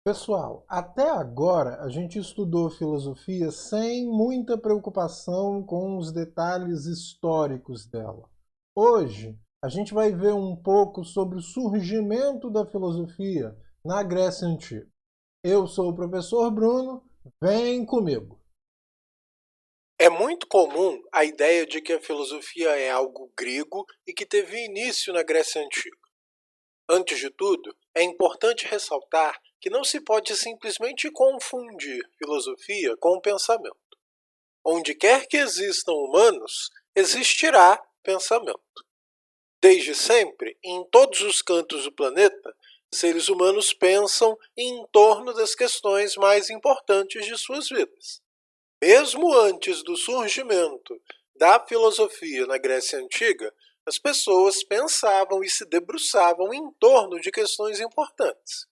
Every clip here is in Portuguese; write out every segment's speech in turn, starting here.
Pessoal, até agora a gente estudou filosofia sem muita preocupação com os detalhes históricos dela. Hoje a gente vai ver um pouco sobre o surgimento da filosofia na Grécia Antiga. Eu sou o professor Bruno, vem comigo. É muito comum a ideia de que a filosofia é algo grego e que teve início na Grécia Antiga. Antes de tudo, é importante ressaltar que não se pode simplesmente confundir filosofia com o pensamento. Onde quer que existam humanos, existirá pensamento. Desde sempre, em todos os cantos do planeta, seres humanos pensam em torno das questões mais importantes de suas vidas. Mesmo antes do surgimento da filosofia na Grécia Antiga, as pessoas pensavam e se debruçavam em torno de questões importantes.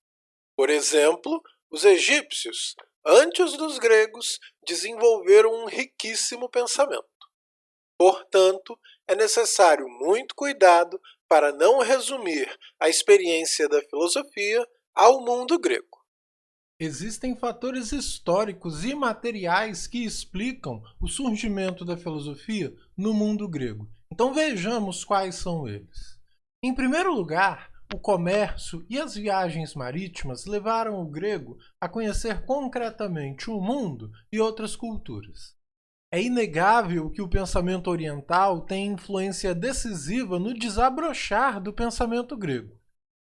Por exemplo, os egípcios, antes dos gregos, desenvolveram um riquíssimo pensamento. Portanto, é necessário muito cuidado para não resumir a experiência da filosofia ao mundo grego. Existem fatores históricos e materiais que explicam o surgimento da filosofia no mundo grego. Então vejamos quais são eles. Em primeiro lugar, o comércio e as viagens marítimas levaram o grego a conhecer concretamente o mundo e outras culturas. É inegável que o pensamento oriental tem influência decisiva no desabrochar do pensamento grego.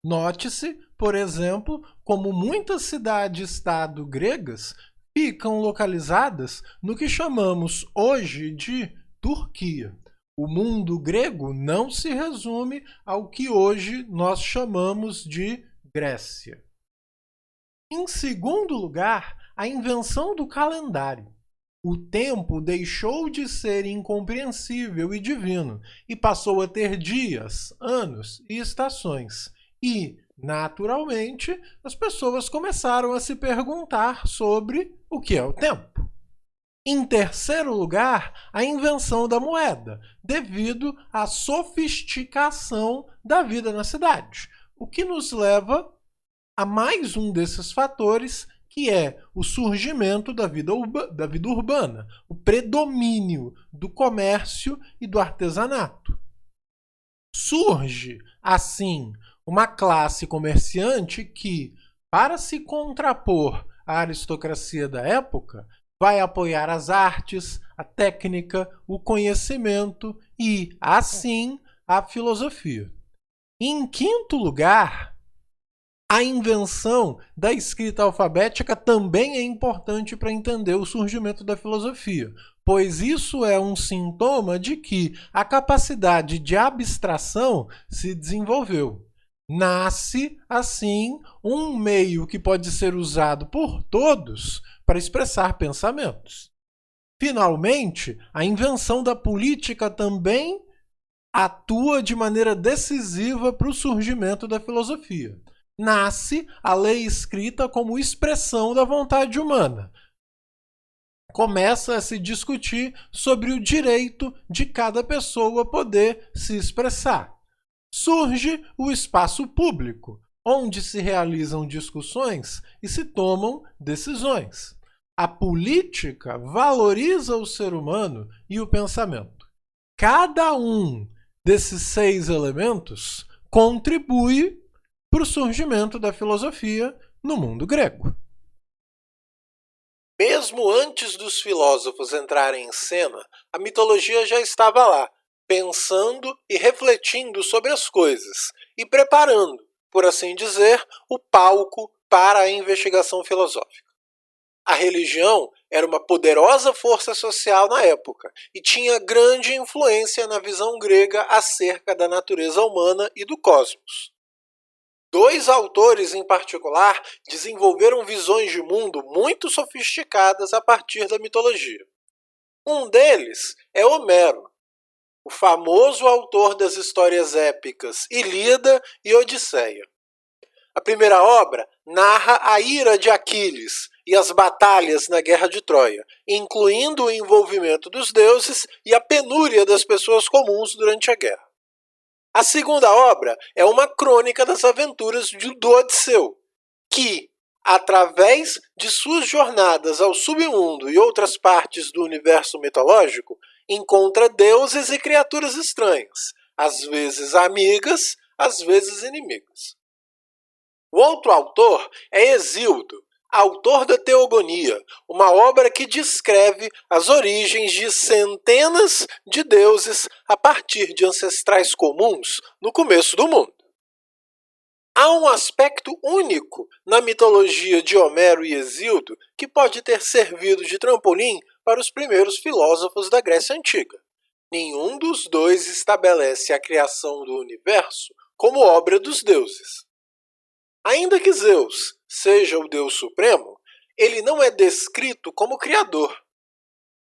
Note-se, por exemplo, como muitas cidades-estado gregas ficam localizadas no que chamamos hoje de Turquia. O mundo grego não se resume ao que hoje nós chamamos de Grécia. Em segundo lugar, a invenção do calendário. O tempo deixou de ser incompreensível e divino e passou a ter dias, anos e estações. E, naturalmente, as pessoas começaram a se perguntar sobre o que é o tempo. Em terceiro lugar, a invenção da moeda, devido à sofisticação da vida na cidade, o que nos leva a mais um desses fatores, que é o surgimento da vida urbana, o predomínio do comércio e do artesanato. Surge, assim, uma classe comerciante que, para se contrapor à aristocracia da época, vai apoiar as artes, a técnica, o conhecimento e, assim, a filosofia. Em quinto lugar, a invenção da escrita alfabética também é importante para entender o surgimento da filosofia, pois isso é um sintoma de que a capacidade de abstração se desenvolveu. Nasce, assim, um meio que pode ser usado por todos para expressar pensamentos. Finalmente, a invenção da política também atua de maneira decisiva para o surgimento da filosofia. Nasce a lei escrita como expressão da vontade humana. Começa a se discutir sobre o direito de cada pessoa poder se expressar. Surge o espaço público, onde se realizam discussões e se tomam decisões. A política valoriza o ser humano e o pensamento. Cada um desses 6 elementos contribui para o surgimento da filosofia no mundo grego. Mesmo antes dos filósofos entrarem em cena, a mitologia já estava lá, pensando e refletindo sobre as coisas e preparando, por assim dizer, o palco para a investigação filosófica. A religião era uma poderosa força social na época e tinha grande influência na visão grega acerca da natureza humana e do cosmos. Dois autores em particular desenvolveram visões de mundo muito sofisticadas a partir da mitologia. Um deles é Homero, o famoso autor das histórias épicas Ilíada e Odisseia. A primeira obra narra a ira de Aquiles e as batalhas na Guerra de Troia, incluindo o envolvimento dos deuses e a penúria das pessoas comuns durante a guerra. A segunda obra é uma crônica das aventuras do Odisseu, que, através de suas jornadas ao submundo e outras partes do universo mitológico, encontra deuses e criaturas estranhas, às vezes amigas, às vezes inimigas. O outro autor é Hesíodo, autor da Teogonia, uma obra que descreve as origens de centenas de deuses a partir de ancestrais comuns no começo do mundo. Há um aspecto único na mitologia de Homero e Hesíodo que pode ter servido de trampolim para os primeiros filósofos da Grécia Antiga. Nenhum dos dois estabelece a criação do universo como obra dos deuses. Ainda que Zeus seja o deus supremo, ele não é descrito como criador.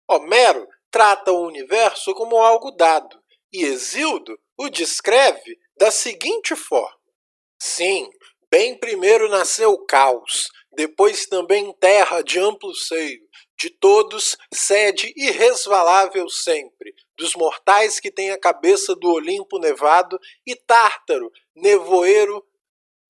Homero trata o universo como algo dado, e Hesíodo o descreve da seguinte forma: sim, bem primeiro nasceu o caos, depois também terra de amplo seio, de todos sede irresvalável sempre, dos mortais que têm a cabeça do Olimpo nevado, e Tártaro, nevoeiro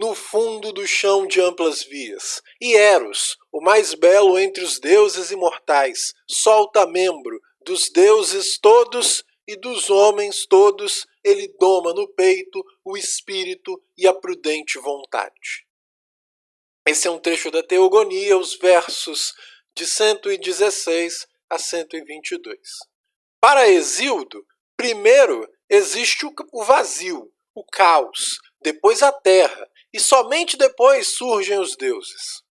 no fundo do chão de amplas vias. E Eros, o mais belo entre os deuses imortais, solta membro dos deuses todos e dos homens todos, ele doma no peito o espírito e a prudente vontade. Esse é um trecho da Teogonia, os versos de 116 a 122. Para Hesíodo, primeiro existe o vazio, o caos, depois a terra, e somente depois surgem os deuses.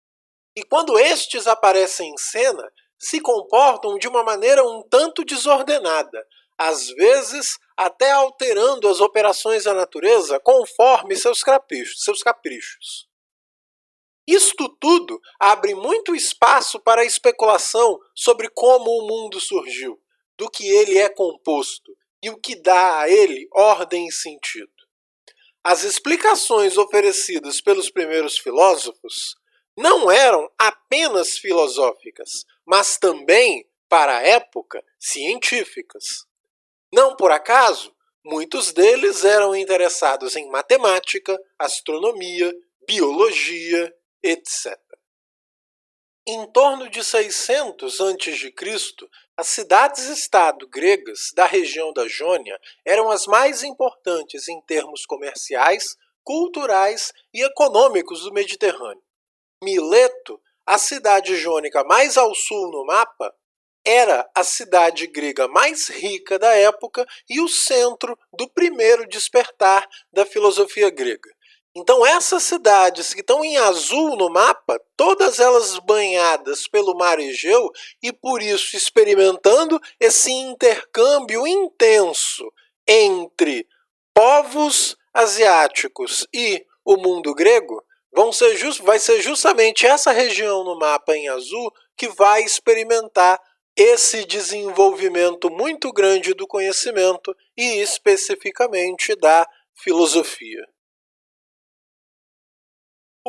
E quando estes aparecem em cena, se comportam de uma maneira um tanto desordenada, às vezes até alterando as operações da natureza conforme seus caprichos. Isto tudo abre muito espaço para a especulação sobre como o mundo surgiu, do que ele é composto e o que dá a ele ordem e sentido. As explicações oferecidas pelos primeiros filósofos não eram apenas filosóficas, mas também, para a época, científicas. Não por acaso, muitos deles eram interessados em matemática, astronomia, biologia, etc. Em torno de 600 a.C., as cidades-estado gregas da região da Jônia eram as mais importantes em termos comerciais, culturais e econômicos do Mediterrâneo. Mileto, a cidade jônica mais ao sul no mapa, era a cidade grega mais rica da época e o centro do primeiro despertar da filosofia grega. Então essas cidades que estão em azul no mapa, todas elas banhadas pelo mar Egeu e por isso experimentando esse intercâmbio intenso entre povos asiáticos e o mundo grego, vai ser justamente essa região no mapa em azul que vai experimentar esse desenvolvimento muito grande do conhecimento e especificamente da filosofia.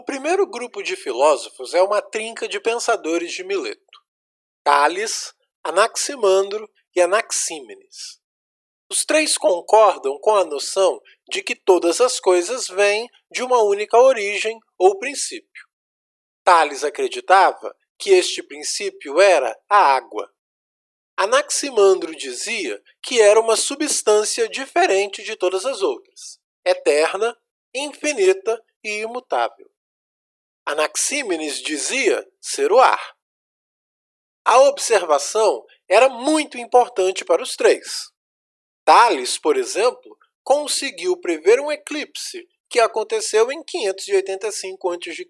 O primeiro grupo de filósofos é uma trinca de pensadores de Mileto: Tales, Anaximandro e Anaxímenes. Os três concordam com a noção de que todas as coisas vêm de uma única origem ou princípio. Tales acreditava que este princípio era a água. Anaximandro dizia que era uma substância diferente de todas as outras, eterna, infinita e imutável. Anaxímenes dizia ser o ar. A observação era muito importante para os três. Tales, por exemplo, conseguiu prever um eclipse que aconteceu em 585 a.C.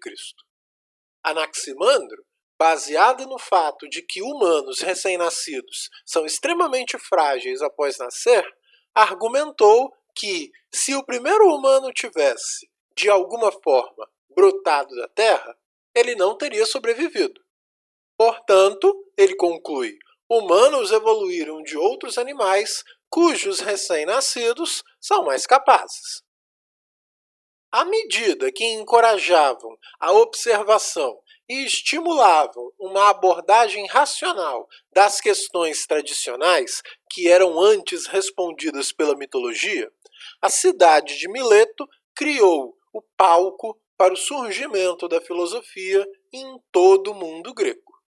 Anaximandro, baseado no fato de que humanos recém-nascidos são extremamente frágeis após nascer, argumentou que, se o primeiro humano tivesse, de alguma forma, brotado da Terra, ele não teria sobrevivido. Portanto, ele conclui, humanos evoluíram de outros animais cujos recém-nascidos são mais capazes. À medida que encorajavam a observação e estimulavam uma abordagem racional das questões tradicionais que eram antes respondidas pela mitologia, a cidade de Mileto criou o palco para o surgimento da filosofia em todo o mundo grego.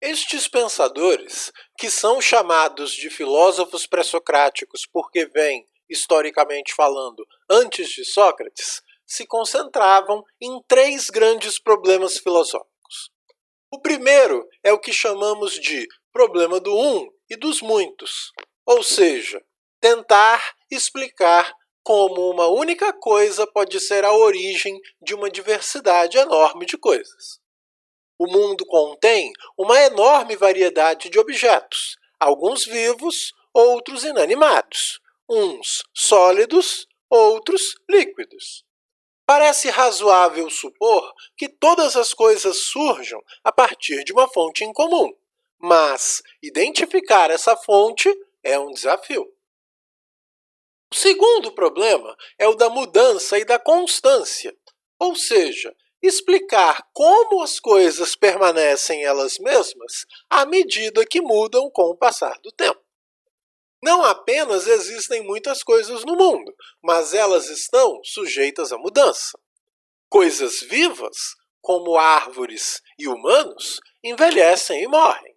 Estes pensadores, que são chamados de filósofos pré-socráticos porque vêm, historicamente falando, antes de Sócrates, se concentravam em três grandes problemas filosóficos. O primeiro é o que chamamos de problema do um e dos muitos, ou seja, tentar explicar como uma única coisa pode ser a origem de uma diversidade enorme de coisas. O mundo contém uma enorme variedade de objetos, alguns vivos, outros inanimados, uns sólidos, outros líquidos. Parece razoável supor que todas as coisas surjam a partir de uma fonte em comum, mas identificar essa fonte é um desafio. O segundo problema é o da mudança e da constância, ou seja, explicar como as coisas permanecem elas mesmas à medida que mudam com o passar do tempo. Não apenas existem muitas coisas no mundo, mas elas estão sujeitas à mudança. Coisas vivas, como árvores e humanos, envelhecem e morrem.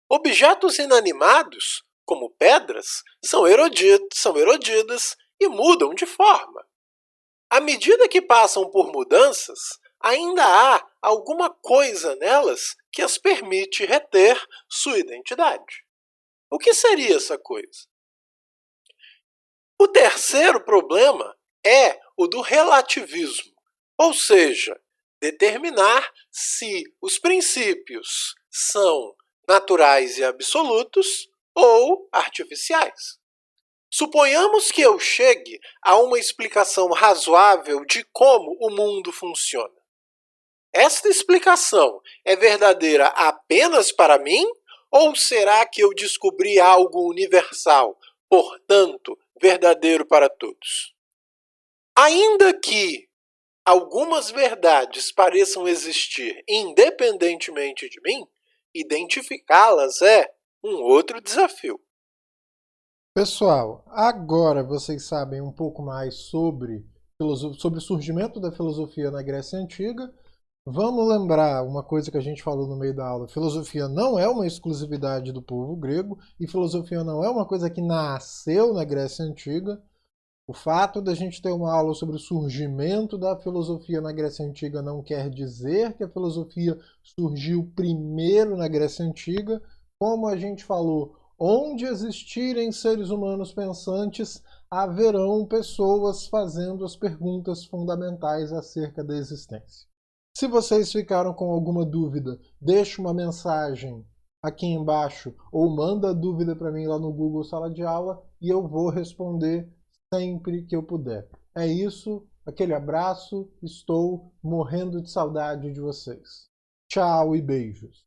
Objetos inanimados, como pedras, são erodidas e mudam de forma. À medida que passam por mudanças, ainda há alguma coisa nelas que as permite reter sua identidade. O que seria essa coisa? O terceiro problema é o do relativismo, ou seja, determinar se os princípios são naturais e absolutos ou artificiais. Suponhamos que eu chegue a uma explicação razoável de como o mundo funciona. Esta explicação é verdadeira apenas para mim? Ou será que eu descobri algo universal, portanto, verdadeiro para todos? Ainda que algumas verdades pareçam existir independentemente de mim, identificá-las é um outro desafio. Pessoal, agora vocês sabem um pouco mais sobre o surgimento da filosofia na Grécia Antiga. Vamos lembrar uma coisa que a gente falou no meio da aula. Filosofia não é uma exclusividade do povo grego e filosofia não é uma coisa que nasceu na Grécia Antiga. O fato da gente ter uma aula sobre o surgimento da filosofia na Grécia Antiga não quer dizer que a filosofia surgiu primeiro na Grécia Antiga. Como a gente falou, onde existirem seres humanos pensantes, haverão pessoas fazendo as perguntas fundamentais acerca da existência. Se vocês ficaram com alguma dúvida, deixe uma mensagem aqui embaixo ou manda a dúvida para mim lá no Google Sala de Aula e eu vou responder sempre que eu puder. É isso, aquele abraço, estou morrendo de saudade de vocês. Tchau e beijos.